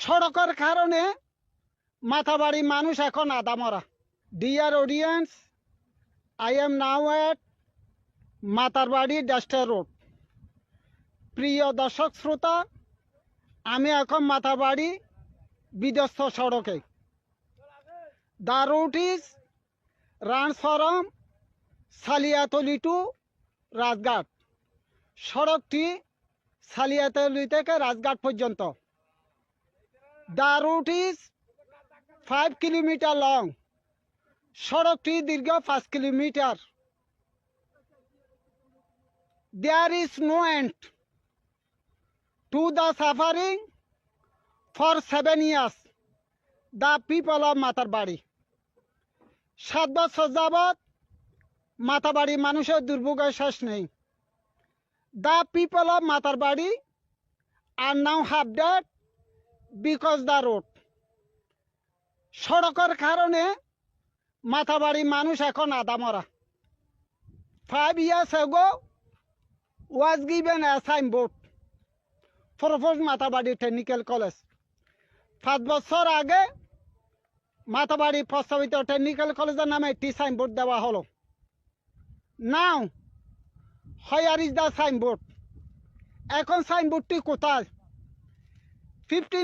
সড়কের কারণে মাথাবাড়ি মানুষ এখন আদামরা। Dear audience, I am now at Matarbari disaster road. প্রিয় দর্শক শ্রোতা, আমি এখন মাতারবাড়ি বিধ্বস্ত সড়কে। The route is runs from Saliatali to Rajghat. সড়কটি সালিয়াতলি থেকে রাজঘাট পর্যন্ত। The route is 5 kilometre long. সড়কটি দীর্ঘ 5 kilometre. There is no end to the suffering for 7 years the people of Matarbari. 7 বছর যাবৎ মাতারবাড়ি মানুষের দুর্ভোগের শেষ নেই। The people of Matarbari are now half dead because the road. সড়কের কারণে মাতারবাড়ি মানুষ এখন আদামরা। 5 years ago was given a signboard proposed Matarbari technical college. 5 বছর আগে মাতারবাড়ি প্রস্তাবিত টেকনিক্যাল কলেজের নামে একটি সাইনবোর্ড দেওয়া হলো। নাও হোয়ার ইজ দ্য সাইনবোর্ড? এখন সাইনবোর্ডটি কোথায়? 15